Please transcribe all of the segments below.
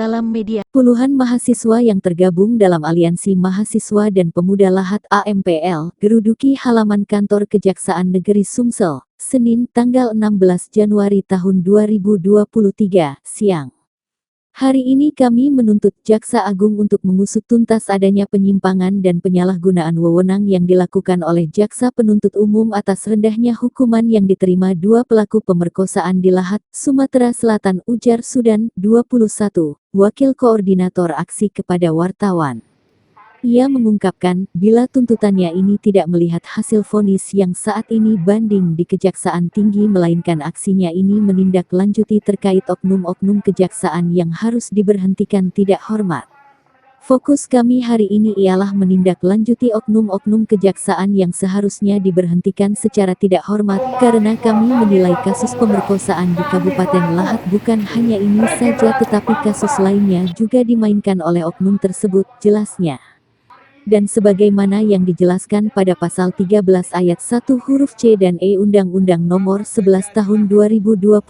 Salam Media. Puluhan mahasiswa yang tergabung dalam Aliansi Mahasiswa dan Pemuda Lahat AMPL geruduki halaman kantor Kejaksaan Negeri Sumsel, Senin tanggal 16 Januari tahun 2023, siang. Hari ini kami menuntut Jaksa Agung untuk mengusut tuntas adanya penyimpangan dan penyalahgunaan wewenang yang dilakukan oleh Jaksa Penuntut Umum atas rendahnya hukuman yang diterima dua pelaku pemerkosaan di Lahat, Sumatera Selatan, ujar Sudan, 21, Wakil Koordinator Aksi kepada wartawan. Ia mengungkapkan, bila tuntutannya ini tidak melihat hasil vonis yang saat ini banding di Kejaksaan Tinggi melainkan aksinya ini menindaklanjuti terkait oknum-oknum kejaksaan yang harus diberhentikan tidak hormat. Fokus kami hari ini ialah menindaklanjuti oknum-oknum kejaksaan yang seharusnya diberhentikan secara tidak hormat, karena kami menilai kasus pemerkosaan di Kabupaten Lahat bukan hanya ini saja tetapi kasus lainnya juga dimainkan oleh oknum tersebut, jelasnya. Dan sebagaimana yang dijelaskan pada pasal 13 ayat 1 huruf C dan E Undang-Undang Nomor 11 Tahun 2021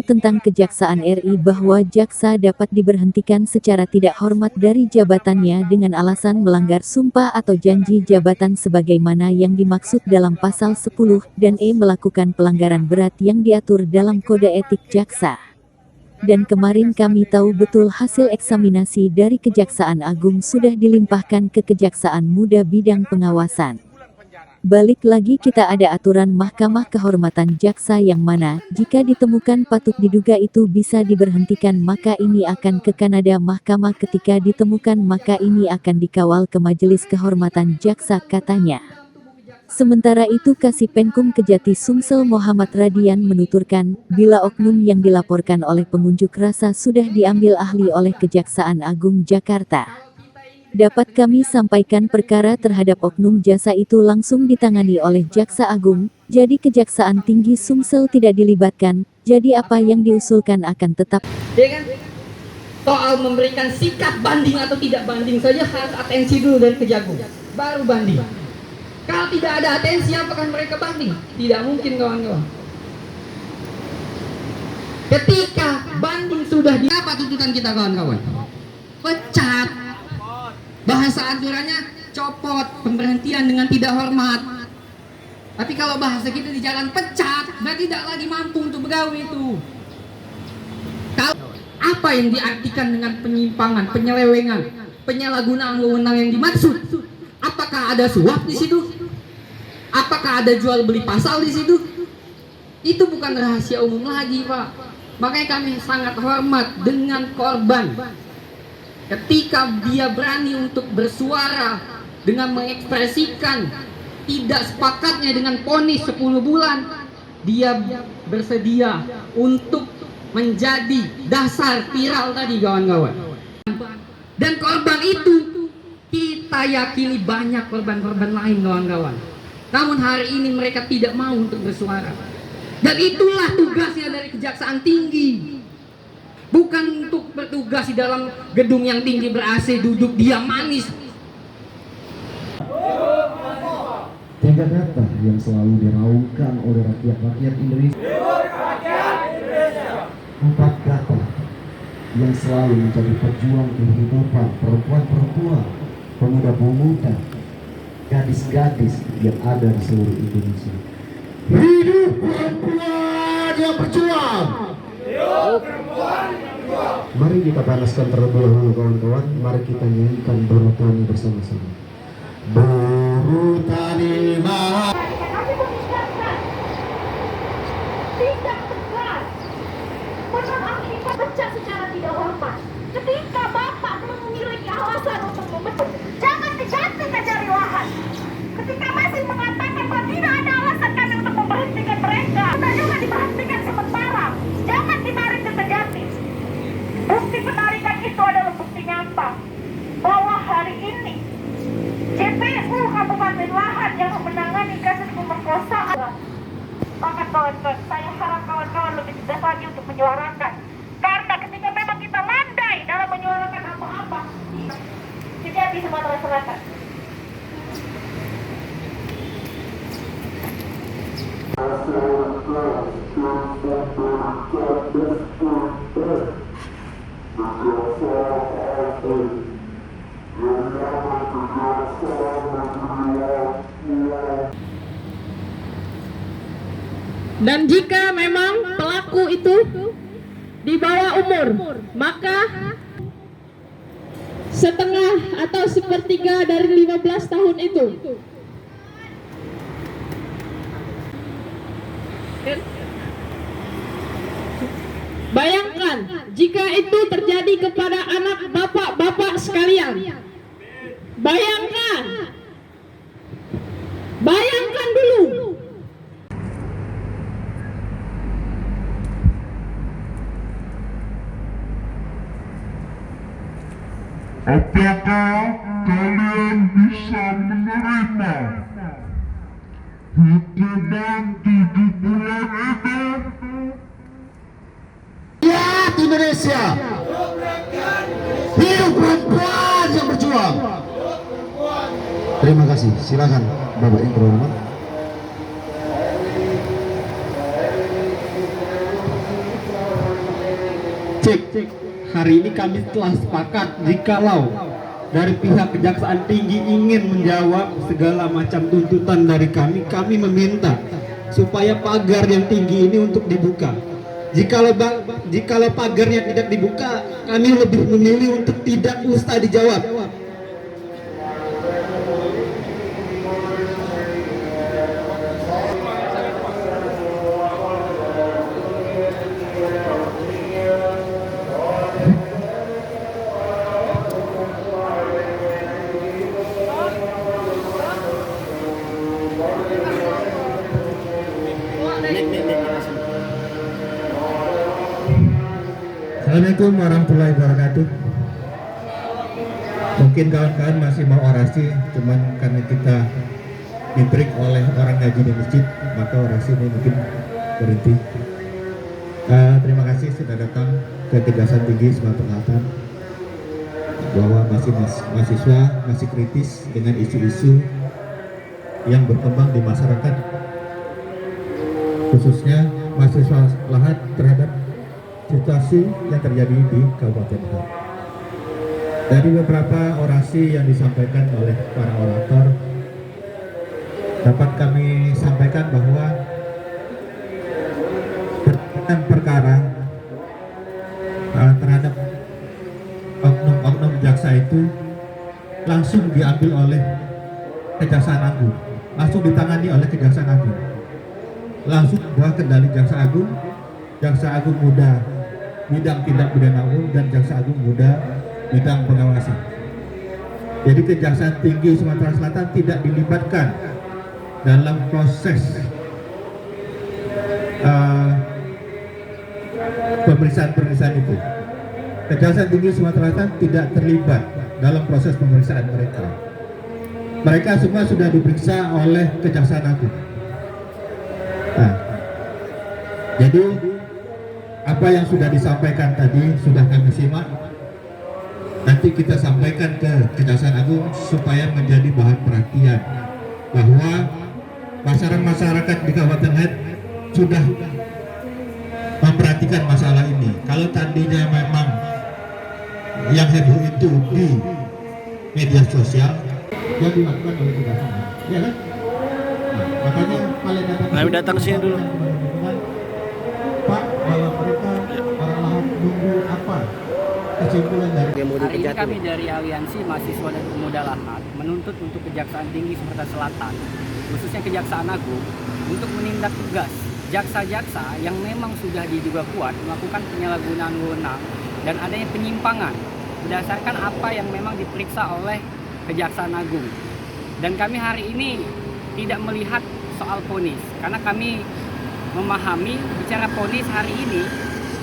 tentang Kejaksaan RI bahwa jaksa dapat diberhentikan secara tidak hormat dari jabatannya dengan alasan melanggar sumpah atau janji jabatan sebagaimana yang dimaksud dalam pasal 10 dan E melakukan pelanggaran berat yang diatur dalam Kode Etik Jaksa. Dan kemarin kami tahu betul hasil eksaminasi dari Kejaksaan Agung sudah dilimpahkan ke Kejaksaan Muda bidang pengawasan. Balik lagi kita ada aturan Mahkamah Kehormatan Jaksa yang mana, jika ditemukan patut diduga itu bisa diberhentikan maka ini akan ke Kanada Mahkamah ketika ditemukan maka ini akan dikawal ke Majelis Kehormatan Jaksa katanya. Sementara itu Kasipenkum Kejati Sumsel Muhammad Radian menuturkan, bila oknum yang dilaporkan oleh pengunjuk rasa sudah diambil ahli oleh Kejaksaan Agung Jakarta, dapat kami sampaikan perkara terhadap oknum jasa itu langsung ditangani oleh Jaksa Agung, jadi Kejaksaan Tinggi Sumsel tidak dilibatkan, jadi apa yang diusulkan akan tetap. Dengan soal memberikan sikap banding atau tidak banding saja harus atensi dulu dari Kejagung, baru banding. Kalau tidak ada atensi, apakah mereka banding? Tidak mungkin kawan-kawan. Ketika banding sudah di apa tuntutan kita kawan-kawan? Pecat. Bahasa aturannya copot, pemberhentian dengan tidak hormat. Tapi kalau bahasa kita di jalan pecat, berarti tidak lagi mampu untuk bergawe itu. Kalau apa yang diartikan dengan penyimpangan, penyelewengan, penyalahgunaan wewenang yang dimaksud? Apakah ada suap di situ? Apakah ada jual beli pasal di situ? Itu bukan rahasia umum lagi, Pak. Makanya kami sangat hormat dengan korban. Ketika dia berani untuk bersuara dengan mengekspresikan tidak sepakatnya dengan vonis 10 bulan, dia bersedia untuk menjadi dasar viral tadi kawan-kawan. Dan korban itu kita yakini banyak korban-korban lain kawan-kawan. Namun hari ini mereka tidak mau untuk bersuara. Dan itulah tugasnya dari Kejaksaan Tinggi. Bukan untuk bertugas di dalam gedung yang tinggi ber-AC duduk diam manis. Tiga kata yang selalu diraungkan oleh rakyat Indonesia. Empat kata yang selalu menjadi perjuang kehidupan perempuan-perempuan, pemuda-pemuda, gadis-gadis yang ada di seluruh Indonesia. Hidup perempuan yang berjuang. Hidup perempuan yang berjuang. Mari kita panaskan terlebih dahulu kawan-kawan. Mari kita nyanyikan Buruh Tani bersama-sama. Buruh Tani mahal. Tidak tegas mengakibat pecah secara tidak hormat. Ketika Bapak belum memiliki alasan untuk memecah, jangan diganti dari lahan. Ketika masih mengatakan bahwa tidak ada alasan kami untuk memberhentikan mereka, kita juga diberhentikan sementara. Jangan ditarik ke Kejati. Bukti penarikan itu adalah bukti nyata bahwa hari ini JPU Kabupaten Lahat yang menangani kasus pemerkosaan. Maka kawan-kawan, saya harap kawan-kawan lebih tegas lagi untuk menyuarakan. Karena ketika memang kita landai dalam menyuarakan apa-apa, Kejati Sumatera Selatan. Dan jika memang pelaku itu di bawah umur, maka setengah atau sepertiga dari 15 tahun itu. Bayangkan jika itu terjadi kepada anak bapak-bapak sekalian. Bayangkan. Bayangkan dulu. Apakah kalian bisa menerima hukuman 7 bulan itu? Rakyat Indonesia, hidup perempuan yang berjuang. Terima kasih. Silakan Bapak yang terhormat. Cek. Hari ini kami telah sepakat jikalau dari pihak Kejaksaan Tinggi ingin menjawab segala macam tuntutan dari kami meminta supaya pagar yang tinggi ini untuk dibuka. Jikalau pagarnya tidak dibuka, kami lebih memilih untuk tidak usah dijawab. Assalamualaikum warahmatullahi wabarakatuh. Mungkin kawan-kawan masih mau orasi, cuman karena kita dibreak oleh orang ngaji di masjid, maka orasi ini mungkin berhenti. Terima kasih sudah datang ke Kejaksaan Tinggi Sumatera Selatan, bahwa mahasiswa masih kritis dengan isu-isu yang berkembang di masyarakat, khususnya mahasiswa lahat terhadap situasi yang terjadi di Kabupaten Lahat. Dari beberapa orasi yang disampaikan oleh para orator, dapat kami sampaikan bahwa berkaitan perkara terhadap oknum-oknum jaksa itu langsung diambil oleh Kejaksaan Agung, langsung ditangani oleh Kejaksaan Agung, langsung dibawa kendali Jaksa Agung. Jaksa Agung Muda bidang tindak pidana umum dan Jaksa Agung Muda bidang pengawasan. Jadi Kejaksaan Tinggi Sumatera Selatan tidak dilibatkan dalam proses pemeriksaan itu. Kejaksaan Tinggi Sumatera Selatan tidak terlibat dalam proses pemeriksaan mereka. Mereka semua sudah diperiksa oleh Kejaksaan Agung. Nah, jadi apa yang sudah disampaikan tadi sudah kami simak. Nanti kita sampaikan ke Kejaksaan Agung supaya menjadi bahan perhatian bahwa masyarakat di Kabupaten Lahat sudah memperhatikan masalah ini. Kalau tadinya memang yang heboh itu di media sosial, dia dilakukan oleh Kejaksaan, ya kan? Nah, makanya paling datang ke sini dulu. Pak, bahwa mereka orang Lahat nunggu apa kesimpulan dari Hari ini kami dari Aliansi Mahasiswa dan Pemuda Lahat menuntut untuk Kejaksaan Tinggi Sumatera Selatan, khususnya Kejaksaan Agung, untuk menindak tegas jaksa-jaksa yang memang sudah diduga kuat melakukan penyalahgunaan wewenang dan adanya penyimpangan berdasarkan apa yang memang diperiksa oleh Kejaksaan Agung. Dan kami hari ini tidak melihat soal vonis, karena kami memahami bicara vonis hari ini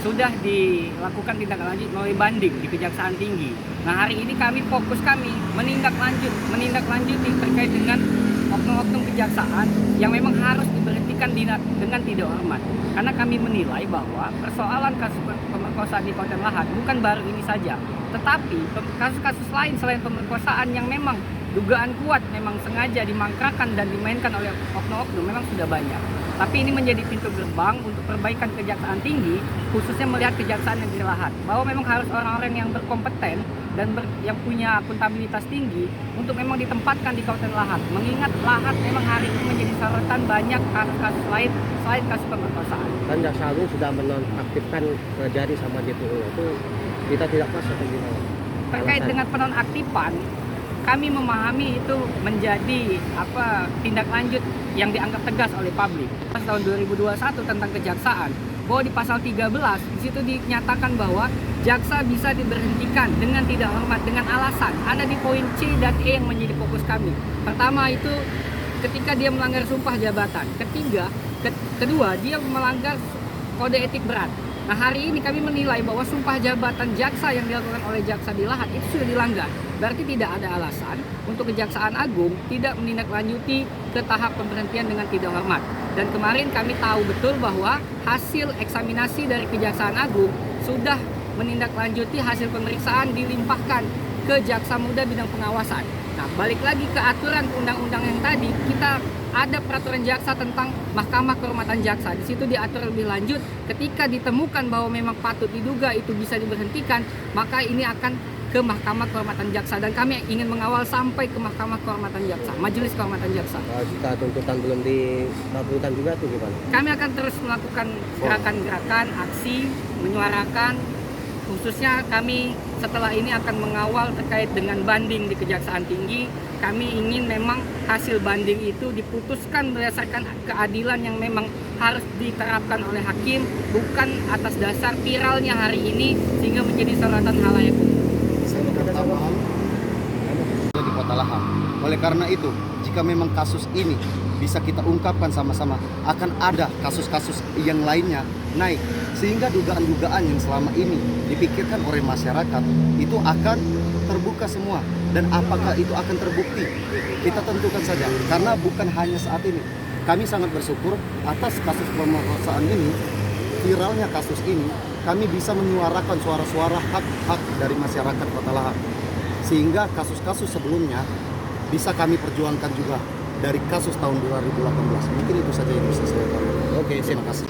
sudah dilakukan tindak lanjut melalui banding di Kejaksaan Tinggi. Nah, hari ini fokus kami menindaklanjuti terkait dengan oknum-oknum kejaksaan yang memang harus diberhentikan dengan tidak hormat. Karena kami menilai bahwa persoalan kasus pemerkosaan di Kabupaten Lahat bukan baru ini saja, tetapi kasus-kasus lain selain pemerkosaan yang memang dugaan kuat memang sengaja dimangkrakan dan dimainkan oleh oknum-oknum memang sudah banyak. Tapi ini menjadi pintu gerbang untuk perbaikan Kejaksaan Tinggi, khususnya melihat Kejaksaan Negeri Lahat, bahwa memang harus orang-orang yang berkompeten dan yang punya akuntabilitas tinggi untuk memang ditempatkan di Kabupaten Lahat. Mengingat Lahat memang hari ini menjadi sorotan banyak kasus-kasus lain selain kasus pemerkosaan. Kan Jaksa Agung sudah menonaktifkan Jari sama DPO, itu kita tidak pas atau gimana? Terkait dengan penonaktifan, kami memahami itu menjadi tindak lanjut yang dianggap tegas oleh publik. Pas tahun 2021 tentang kejaksaan, bahwa di pasal 13 di situ dinyatakan bahwa jaksa bisa diberhentikan dengan tidak hormat dengan alasan. Ada di poin C dan E yang menjadi fokus kami. Pertama itu ketika dia melanggar sumpah jabatan. Kedua dia melanggar kode etik berat. Nah, hari ini kami menilai bahwa sumpah jabatan jaksa yang dilakukan oleh jaksa di Lahat itu sudah dilanggar. Berarti tidak ada alasan untuk Kejaksaan Agung tidak menindaklanjuti ke tahap pemberhentian dengan tidak hormat. Dan kemarin kami tahu betul bahwa hasil eksaminasi dari Kejaksaan Agung sudah menindaklanjuti hasil pemeriksaan dilimpahkan ke Jaksa Muda Bidang Pengawasan. Nah, balik lagi ke aturan undang-undang yang tadi, kita ada peraturan jaksa tentang Mahkamah Kehormatan Jaksa. Di situ diatur lebih lanjut, ketika ditemukan bahwa memang patut diduga itu bisa diberhentikan, maka ini akan ke Mahkamah Kehormatan Jaksa, dan kami ingin mengawal sampai ke Mahkamah Kehormatan Jaksa, Majelis Kehormatan Jaksa. Jika tuntutan belum dikabulkan juga tuh gimana? Kami akan terus melakukan gerakan-gerakan, aksi, menyuarakan. Khususnya kami setelah ini akan mengawal terkait dengan banding di Kejaksaan Tinggi. Kami ingin memang hasil banding itu diputuskan berdasarkan keadilan yang memang harus diterapkan oleh hakim, bukan atas dasar viralnya hari ini sehingga menjadi sorotan halayak umum. Di Kota Lahat. Oleh karena itu, jika memang kasus ini bisa kita ungkapkan sama-sama, akan ada kasus-kasus yang lainnya naik, sehingga dugaan-dugaan yang selama ini dipikirkan oleh masyarakat itu akan terbuka semua. Dan apakah itu akan terbukti, kita tentukan saja, karena bukan hanya saat ini. Kami sangat bersyukur atas kasus pemerkosaan ini, viralnya kasus ini, kami bisa menyuarakan suara-suara hak-hak dari masyarakat Kota Lahat, sehingga kasus-kasus sebelumnya bisa kami perjuangkan juga dari kasus tahun 2018. Mungkin itu saja yang bisa saya katakan. Oke, terima kasih.